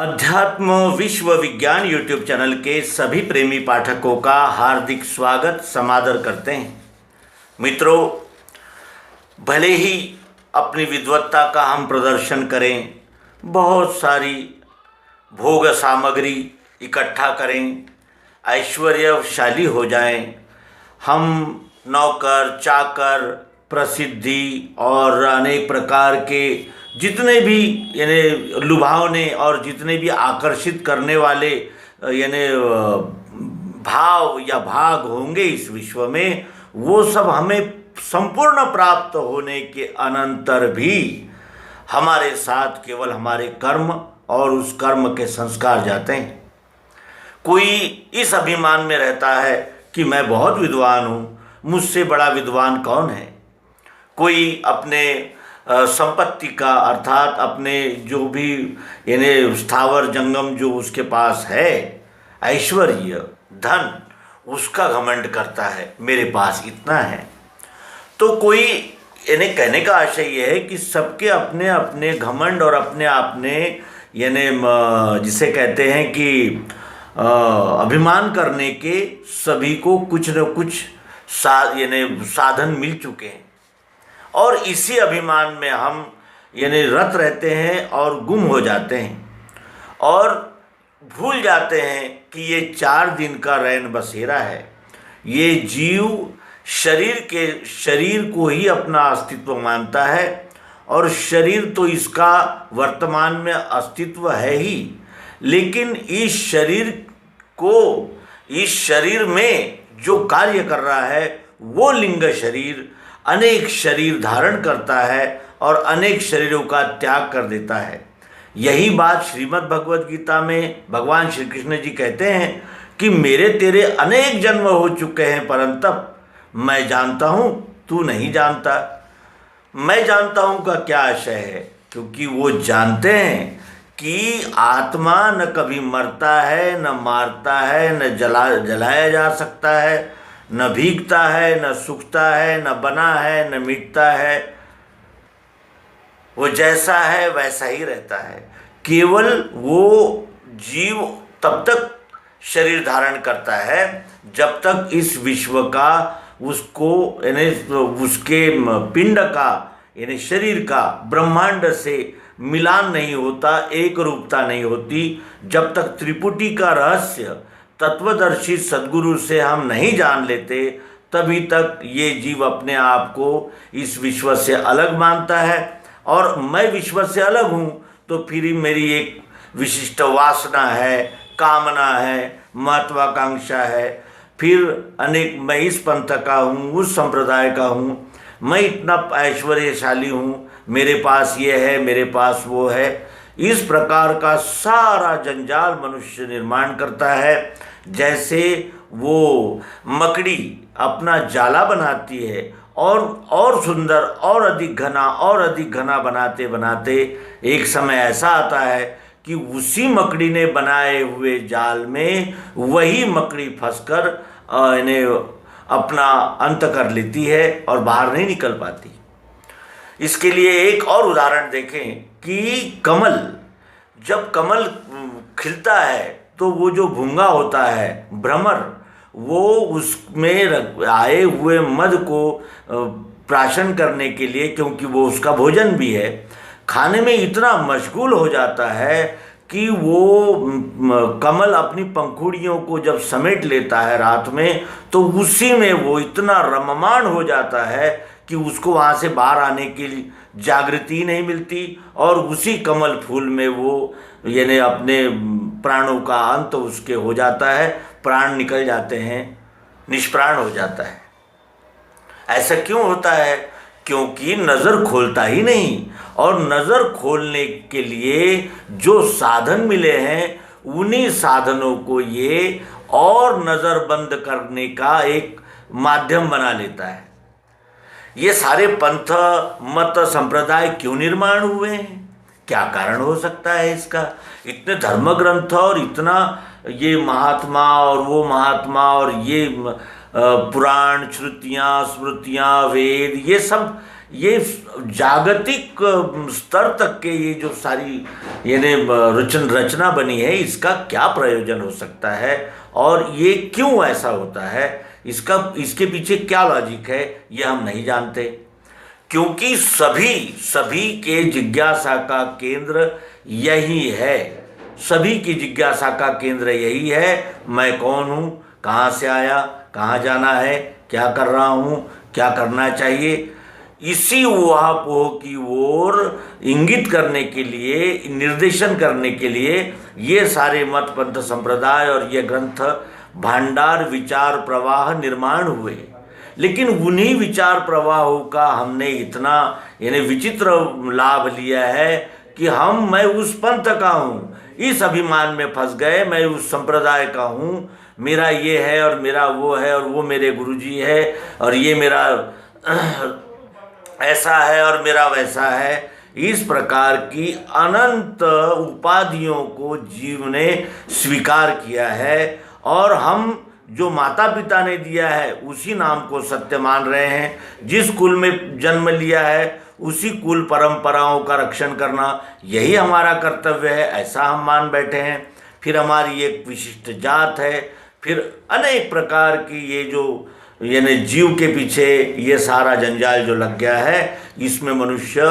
अध्यात्म विश्व विज्ञान यूट्यूब चैनल के सभी प्रेमी पाठकों का हार्दिक स्वागत समादर करते हैं। मित्रों, भले ही अपनी विद्वत्ता का हम प्रदर्शन करें, बहुत सारी भोग सामग्री इकट्ठा करें, ऐश्वर्यशाली हो जाएं, हम नौकर चाकर प्रसिद्धि और अनेक प्रकार के जितने भी यानी लुभावने और जितने भी आकर्षित करने वाले यानी भाव या भाग होंगे इस विश्व में, वो सब हमें संपूर्ण प्राप्त होने के अनंतर भी हमारे साथ केवल हमारे कर्म और उस कर्म के संस्कार जाते हैं। कोई इस अभिमान में रहता है कि मैं बहुत विद्वान हूँ, मुझसे बड़ा विद्वान कौन है। कोई अपने संपत्ति का अर्थात अपने जो भी यानी स्थावर जंगम जो उसके पास है, ऐश्वर्य धन, उसका घमंड करता है, मेरे पास इतना है। तो कोई यानी कहने का आशय यह है कि सबके अपने अपने घमंड और अपने अपने यानी जिसे कहते हैं कि अभिमान करने के सभी को कुछ न कुछ यानी साधन मिल चुके हैं और इसी अभिमान में हम यानी रत रहते हैं और गुम हो जाते हैं और भूल जाते हैं कि ये 4 दिन का रैन बसेरा है। ये जीव शरीर को ही अपना अस्तित्व मानता है और शरीर तो इसका वर्तमान में अस्तित्व है ही, लेकिन इस शरीर में जो कार्य कर रहा है वो लिंग शरीर अनेक शरीर धारण करता है और अनेक शरीरों का त्याग कर देता है। यही बात श्रीमद् भगवद गीता में भगवान श्री कृष्ण जी कहते हैं कि मेरे तेरे अनेक जन्म हो चुके हैं, परंतप मैं जानता हूँ तू नहीं जानता। मैं जानता हूँ का क्या आशय है, क्योंकि वो जानते हैं कि आत्मा न कभी मरता है, न मारता है, न जलाया जा सकता है, न भीगता है, न सूखता है, न बना है, न मिटता है। वो जैसा है वैसा ही रहता है। केवल वो जीव तब तक शरीर धारण करता है जब तक इस विश्व का उसको यानी उसके पिंड का यानी शरीर का ब्रह्मांड से मिलान नहीं होता, एक रूपता नहीं होती। जब तक त्रिपुटी का रहस्य तत्वदर्शी सद्गुरु से हम नहीं जान लेते, तभी तक ये जीव अपने आप को इस विश्व से अलग मानता है और मैं विश्व से अलग हूँ तो फिर मेरी एक विशिष्ट वासना है, कामना है, महत्वाकांक्षा है, फिर अनेक मैं इस पंथ का हूँ, उस संप्रदाय का हूँ, मैं इतना ऐश्वर्यशाली हूँ, मेरे पास ये है, मेरे पास वो है। इस प्रकार का सारा जंजाल मनुष्य निर्माण करता है। जैसे वो मकड़ी अपना जाला बनाती है और सुंदर और अधिक घना बनाते बनाते एक समय ऐसा आता है कि उसी मकड़ी ने बनाए हुए जाल में वही मकड़ी फंसकर इन्हें अपना अंत कर लेती है और बाहर नहीं निकल पाती। इसके लिए एक और उदाहरण देखें कि जब कमल खिलता है तो वो जो भूंगा होता है भ्रमर, वो उसमें आए हुए मध को प्राशन करने के लिए, क्योंकि वो उसका भोजन भी है, खाने में इतना मशगूल हो जाता है कि वो कमल अपनी पंखुड़ियों को जब समेट लेता है रात में, तो उसी में वो इतना रममाण हो जाता है कि उसको वहाँ से बाहर आने की जागृति नहीं मिलती और उसी कमल फूल में वो यानी अपने प्राणों का अंत उसके हो जाता है, प्राण निकल जाते हैं, निष्प्राण हो जाता है। ऐसा क्यों होता है? क्योंकि नज़र खोलता ही नहीं, और नज़र खोलने के लिए जो साधन मिले हैं उन्हीं साधनों को ये और नज़र बंद करने का एक माध्यम बना लेता है। ये सारे पंथ मत संप्रदाय क्यों निर्माण हुए हैं? क्या कारण हो सकता है इसका? इतने धर्म ग्रंथ और इतना ये महात्मा और वो महात्मा और ये पुराण श्रुतियाँ स्मृतियाँ वेद, ये सब ये जागतिक स्तर तक के ये जो सारी यानी रचना बनी है, इसका क्या प्रयोजन हो सकता है और ये क्यों ऐसा होता है, इसके पीछे क्या लॉजिक है, ये हम नहीं जानते। क्योंकि सभी के जिज्ञासा का केंद्र यही है, सभी की जिज्ञासा का केंद्र यही है, मैं कौन हूँ, कहाँ से आया, कहाँ जाना है, क्या कर रहा हूँ, क्या करना चाहिए। इसी ऊहापोह की ओर इंगित करने के लिए, निर्देशन करने के लिए ये सारे मत पंथ संप्रदाय और ये ग्रंथ भांडार विचार प्रवाह निर्माण हुए। लेकिन उन्हीं विचार प्रवाहों का हमने इतना यानी विचित्र लाभ लिया है कि मैं उस पंथ का हूँ, इस अभिमान में फंस गए, मैं उस संप्रदाय का हूँ, मेरा ये है और मेरा वो है और वो मेरे गुरुजी है और ये मेरा ऐसा है और मेरा वैसा है। इस प्रकार की अनंत उपाधियों को जीव ने स्वीकार किया है और हम जो माता पिता ने दिया है उसी नाम को सत्य मान रहे हैं। जिस कुल में जन्म लिया है उसी कुल परंपराओं का रक्षण करना यही हमारा कर्तव्य है, ऐसा हम मान बैठे हैं। फिर हमारी एक विशिष्ट जात है, फिर अनेक प्रकार की ये जो यानी जीव के पीछे ये सारा जंजाल जो लग गया है, इसमें मनुष्य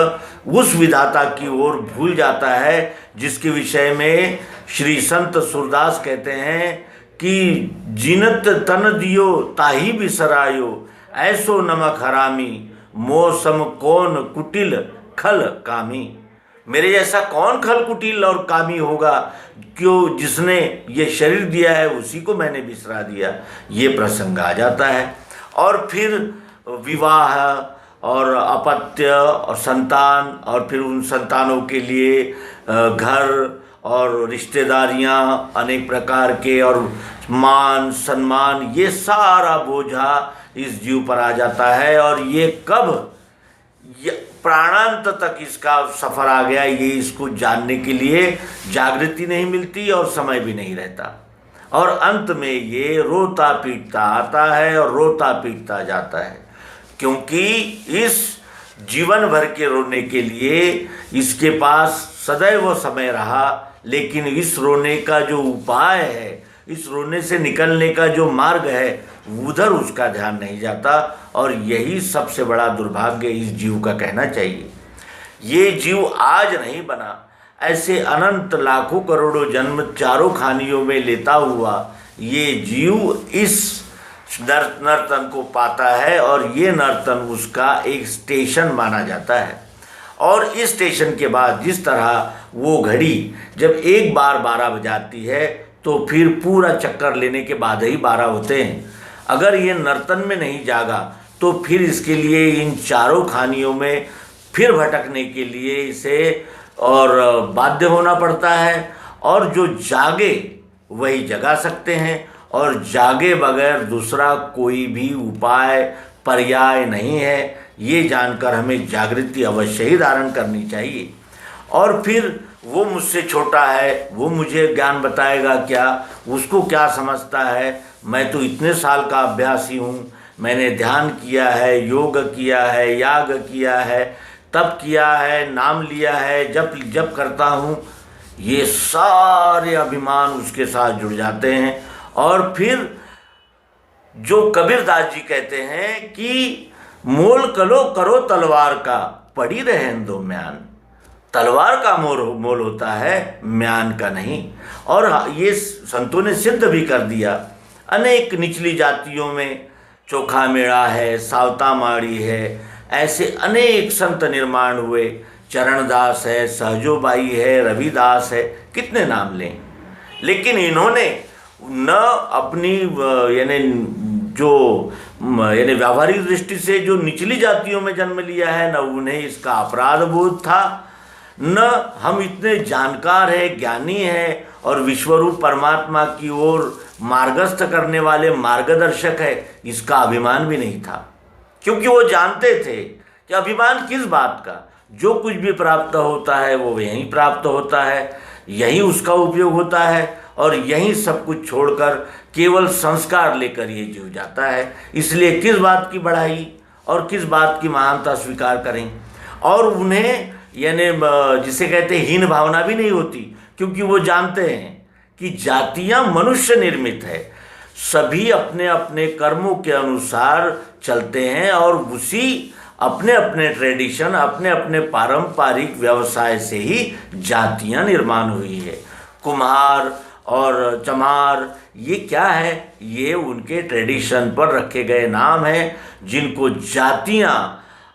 उस विधाता की ओर भूल जाता है जिसके विषय में श्री संत सूरदास कहते हैं कि जिनत तन दियो ताही बिसरायो, ऐसो नमक हरामी मौसम कौन कुटिल खल कामी। मेरे जैसा कौन खल कुटिल और कामी होगा, क्यों जिसने ये शरीर दिया है उसी को मैंने बिसरा दिया, ये प्रसंग आ जाता है। और फिर विवाह और अपत्य और संतान और फिर उन संतानों के लिए घर और रिश्तेदारियां अनेक प्रकार के और मान सम्मान, ये सारा बोझा इस जीव पर आ जाता है। और ये कब प्राणांत तक इसका सफ़र आ गया, ये इसको जानने के लिए जागृति नहीं मिलती और समय भी नहीं रहता। और अंत में ये रोता पीटता आता है और रोता पीटता जाता है, क्योंकि इस जीवन भर के रोने के लिए इसके पास सदैव समय रहा, लेकिन इस रोने का जो उपाय है, इस रोने से निकलने का जो मार्ग है, उधर उसका ध्यान नहीं जाता। और यही सबसे बड़ा दुर्भाग्य इस जीव का कहना चाहिए। ये जीव आज नहीं बना, ऐसे अनंत लाखों करोड़ों जन्म चारों खानियों में लेता हुआ ये जीव इस नर्तन को पाता है और ये नर्तन उसका एक स्टेशन माना जाता है। और इस स्टेशन के बाद जिस तरह वो घड़ी जब एक बार 12 बजाती है तो फिर पूरा चक्कर लेने के बाद ही 12 होते हैं। अगर ये नर्तन में नहीं जागा तो फिर इसके लिए इन चारों खानियों में फिर भटकने के लिए इसे और बाध्य होना पड़ता है। और जो जागे वही जगा सकते हैं और जागे बगैर दूसरा कोई भी उपाय पर्याय नहीं है। ये जानकर हमें जागृति अवश्य ही धारण करनी चाहिए। और फिर वो मुझसे छोटा है, वो मुझे ज्ञान बताएगा क्या, उसको क्या समझता है, मैं तो इतने साल का अभ्यासी हूँ, मैंने ध्यान किया है, योग किया है, याग किया है, तप किया है, नाम लिया है, जप करता हूँ। ये सारे अभिमान उसके साथ जुड़ जाते हैं। और फिर जो कबीरदास जी कहते हैं कि मोल कलो करो तलवार का, पड़ी रहें दो म्यान। तलवार का मोल होता है, म्यान का नहीं। और ये संतों ने सिद्ध भी कर दिया। अनेक निचली जातियों में चोखा मेड़ा है, सावता माड़ी है, ऐसे अनेक संत निर्माण हुए। चरणदास है, सहजोबाई है, रविदास है, कितने नाम लें। लेकिन इन्होंने न अपनी यानी व्यावहारिक दृष्टि से जो निचली जातियों में जन्म लिया है, न उन्हें इसका अपराध बोध था, न हम इतने जानकार हैं, ज्ञानी हैं और विश्वरूप परमात्मा की ओर मार्गस्थ करने वाले मार्गदर्शक है, इसका अभिमान भी नहीं था। क्योंकि वो जानते थे कि अभिमान किस बात का, जो कुछ भी प्राप्त होता है वो यहीं प्राप्त होता है, यहीं उसका उपयोग होता है और यहीं सब कुछ छोड़कर केवल संस्कार लेकर ये जीव जाता है। इसलिए किस बात की बढ़ाई और किस बात की महानता स्वीकार करें। और उन्हें यानी जिसे कहते हैं हीन भावना भी नहीं होती, क्योंकि वो जानते हैं कि जातियां मनुष्य निर्मित है, सभी अपने अपने कर्मों के अनुसार चलते हैं और उसी अपने अपने ट्रेडिशन, अपने अपने पारंपरिक व्यवसाय से ही जातियां निर्माण हुई है। कुम्हार और चमार ये क्या है, ये उनके ट्रेडिशन पर रखे गए नाम हैं, जिनको जातियां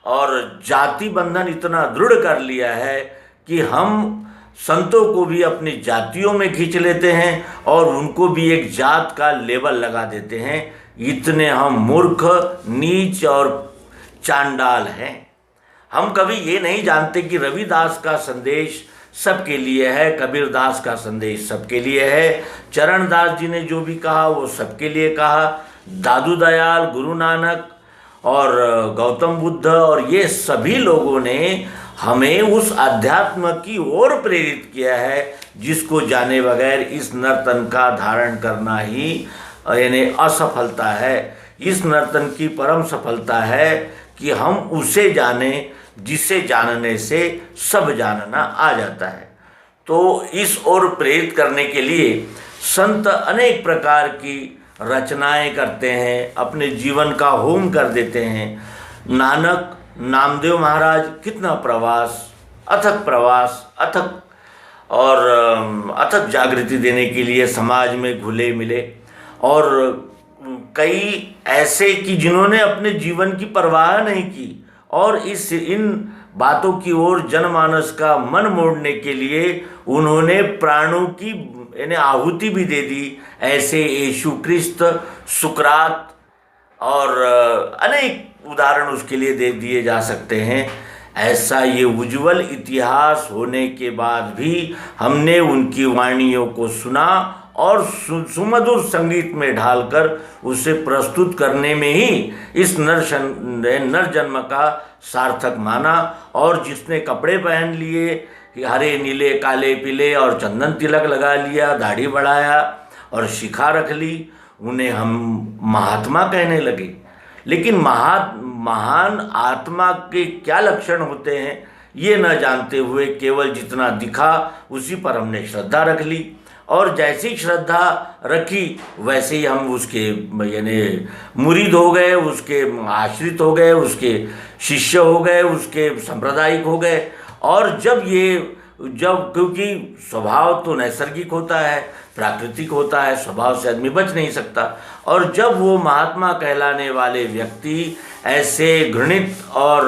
और जाति बंधन इतना दृढ़ कर लिया है कि हम संतों को भी अपनी जातियों में खींच लेते हैं और उनको भी एक जात का लेबल लगा देते हैं। इतने हम मूर्ख, नीच और चांडाल हैं। हम कभी ये नहीं जानते कि रविदास का संदेश सबके लिए है, कबीरदास का संदेश सबके लिए है, चरणदास जी ने जो भी कहा वो सबके लिए कहा, दादू दयाल, गुरु नानक और गौतम बुद्ध और ये सभी लोगों ने हमें उस अध्यात्म की ओर प्रेरित किया है जिसको जाने बगैर इस नर्तन का धारण करना ही यानी असफलता है। इस नर्तन की परम सफलता है कि हम उसे जाने जिसे जानने से सब जानना आ जाता है। तो इस ओर प्रेरित करने के लिए संत अनेक प्रकार की रचनाएं करते हैं, अपने जीवन का होम कर देते हैं। नानक नामदेव महाराज कितना प्रवास अथक और अथक जागृति देने के लिए समाज में घुले मिले, और कई ऐसे कि जिन्होंने अपने जीवन की परवाह नहीं की और इन बातों की ओर जनमानस का मन मोड़ने के लिए उन्होंने प्राणों की यानी आहुति भी दे दी। ऐसे यीशु क्रिस्त, सुकरात और अनेक उदाहरण उसके लिए दे दिए जा सकते हैं। ऐसा ये उज्जवल इतिहास होने के बाद भी हमने उनकी वाणियों को सुना और सुमधुर संगीत में ढालकर उसे प्रस्तुत करने में ही इस नर जन्म का सार्थक माना। और जिसने कपड़े पहन लिए, हरे नीले काले पीले और चंदन तिलक लगा लिया, दाढ़ी बढ़ाया और शिखा रख ली, उन्हें हम महात्मा कहने लगे। लेकिन महान आत्मा के क्या लक्षण होते हैं ये न जानते हुए केवल जितना दिखा उसी पर हमने श्रद्धा रख ली, और जैसी श्रद्धा रखी वैसे ही हम उसके यानी मुरीद हो गए, उसके आश्रित हो गए, उसके शिष्य हो गए, उसके सांप्रदायिक हो गए। और जब क्योंकि स्वभाव तो नैसर्गिक होता है, प्राकृतिक होता है, स्वभाव से आदमी बच नहीं सकता। और जब वो महात्मा कहलाने वाले व्यक्ति ऐसे घृणित और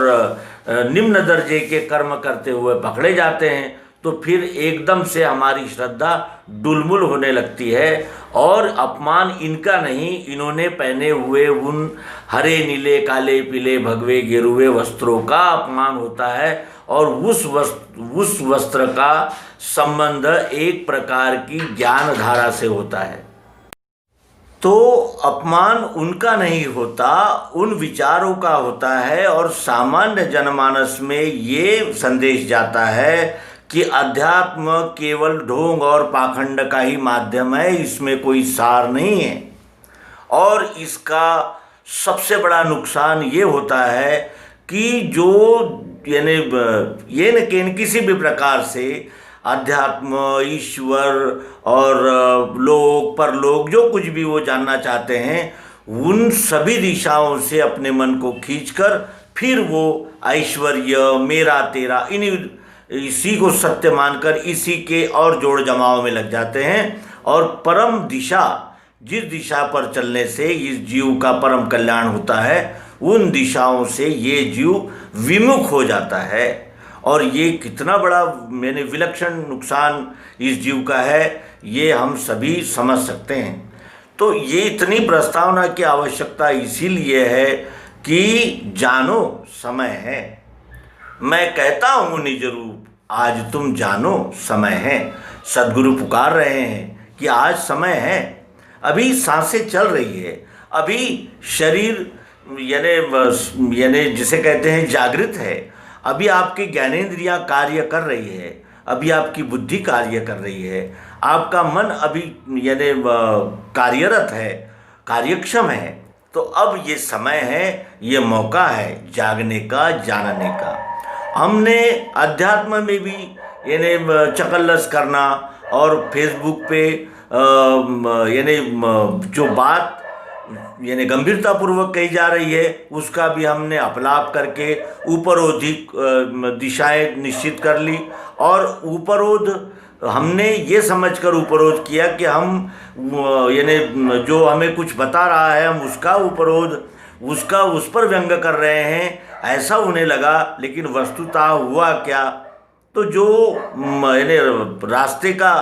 निम्न दर्जे के कर्म करते हुए पकड़े जाते हैं तो फिर एकदम से हमारी श्रद्धा डुलमुल होने लगती है। और अपमान इनका नहीं, इन्होंने पहने हुए उन हरे नीले काले पीले भगवे गेरुए वस्त्रों का अपमान होता है, और उस वस्त्र का संबंध एक प्रकार की ज्ञान धारा से होता है। तो अपमान उनका नहीं होता, उन विचारों का होता है। और सामान्य जनमानस में ये संदेश जाता है कि अध्यात्म केवल ढोंग और पाखंड का ही माध्यम है, इसमें कोई सार नहीं है। और इसका सबसे बड़ा नुकसान ये होता है कि जो यानी ये न किसी भी प्रकार से अध्यात्म, ईश्वर और लोक परलोक जो कुछ भी वो जानना चाहते हैं, उन सभी दिशाओं से अपने मन को खींचकर फिर वो ऐश्वर्य, मेरा तेरा, इसी को सत्य मानकर इसी के और जोड़ जमाव में लग जाते हैं। और परम दिशा, जिस दिशा पर चलने से इस जीव का परम कल्याण होता है, उन दिशाओं से ये जीव विमुख हो जाता है। और ये कितना बड़ा मैंने विलक्षण नुकसान इस जीव का है, ये हम सभी समझ सकते हैं। तो ये इतनी प्रस्तावना की आवश्यकता इसीलिए है कि जानो समय है। मैं कहता हूँ निज रूप, आज तुम जानो समय है। सद्गुरु पुकार रहे हैं कि आज समय है, अभी सांसें चल रही है, अभी शरीर यानी जिसे कहते हैं जागृत है, अभी आपकी ज्ञानेंद्रियां कार्य कर रही है, अभी आपकी बुद्धि कार्य कर रही है, आपका मन अभी यानी कार्यरत है, कार्यक्षम है। तो अब ये समय है, ये मौका है जागने का, जानने का। हमने अध्यात्म में भी यानी चकल्लस करना और फेसबुक पे यानी जो बात यानी गंभीरतापूर्वक कही जा रही है उसका भी हमने अपलाप करके ऊपरोधिक दिशाएं निश्चित कर ली। और उपरोध हमने ये समझकर उपरोध किया कि हम यानी जो हमें कुछ बता रहा है हम उसका उपरोध, उसका उस पर व्यंग कर रहे हैं, ऐसा उन्हें लगा। लेकिन वस्तुतः हुआ क्या, तो जो यानी रास्ते का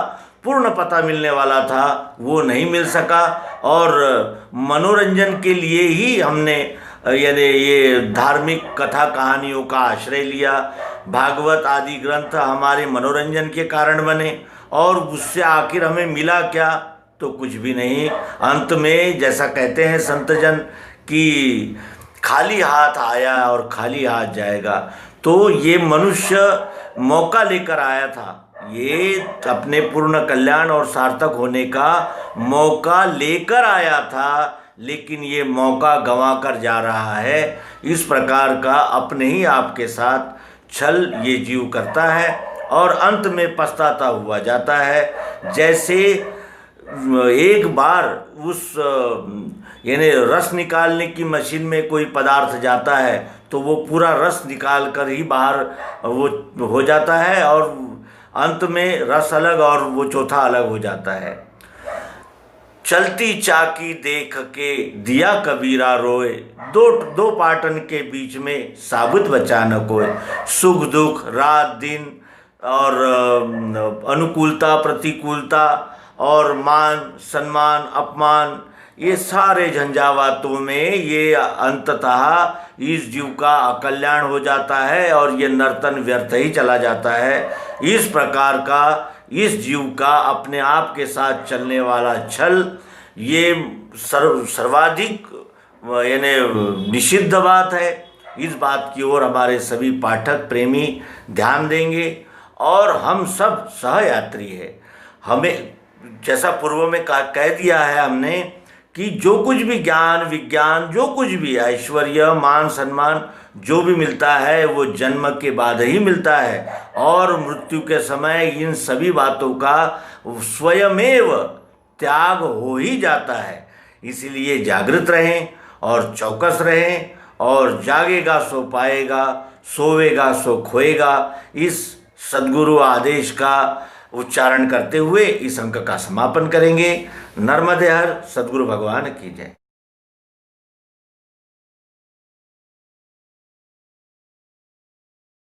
पूर्ण पता मिलने वाला था वो नहीं मिल सका। और मनोरंजन के लिए ही हमने यानी ये धार्मिक कथा कहानियों का आश्रय लिया। भागवत आदि ग्रंथ हमारे मनोरंजन के कारण बने और उससे आखिर हमें मिला क्या, तो कुछ भी नहीं। अंत में जैसा कहते हैं संतजन कि खाली हाथ आया और खाली हाथ जाएगा। तो ये मनुष्य मौका लेकर आया था, ये अपने पूर्ण कल्याण और सार्थक होने का मौका लेकर आया था, लेकिन ये मौका गंवा कर जा रहा है। इस प्रकार का अपने ही आपके साथ छल ये जीव करता है और अंत में पछताता हुआ जाता है। जैसे एक बार उस यानी रस निकालने की मशीन में कोई पदार्थ जाता है तो वो पूरा रस निकाल कर ही बाहर वो हो जाता है और अंत में रस अलग और वो चौथा अलग हो जाता है। चलती चाकी देख के दिया कबीरा रोए, दो पाटन के बीच में साबुत बचा न कोई। सुख दुख रात दिन और अनुकूलता प्रतिकूलता और मान सम्मान अपमान, ये सारे झंझावातों में ये अंततः इस जीव का अकल्याण हो जाता है और ये नर्तन व्यर्थ ही चला जाता है। इस प्रकार का इस जीव का अपने आप के साथ चलने वाला छल ये सर्वाधिक यानी निषिद्ध बात है। इस बात की ओर हमारे सभी पाठक प्रेमी ध्यान देंगे और हम सब सहयात्री है। हमें जैसा पूर्व में कह दिया है हमने कि जो कुछ भी ज्ञान विज्ञान, जो कुछ भी ऐश्वर्य मान सम्मान जो भी मिलता है वो जन्म के बाद ही मिलता है और मृत्यु के समय इन सभी बातों का स्वयमेव त्याग हो ही जाता है। इसलिए जागृत रहें और चौकस रहें और जागेगा सो पाएगा, सोवेगा सो खोएगा। इस सद्गुरु आदेश का उच्चारण करते हुए इस अंक का समापन करेंगे। नर्मदे हर सद्गुरु भगवान की जय।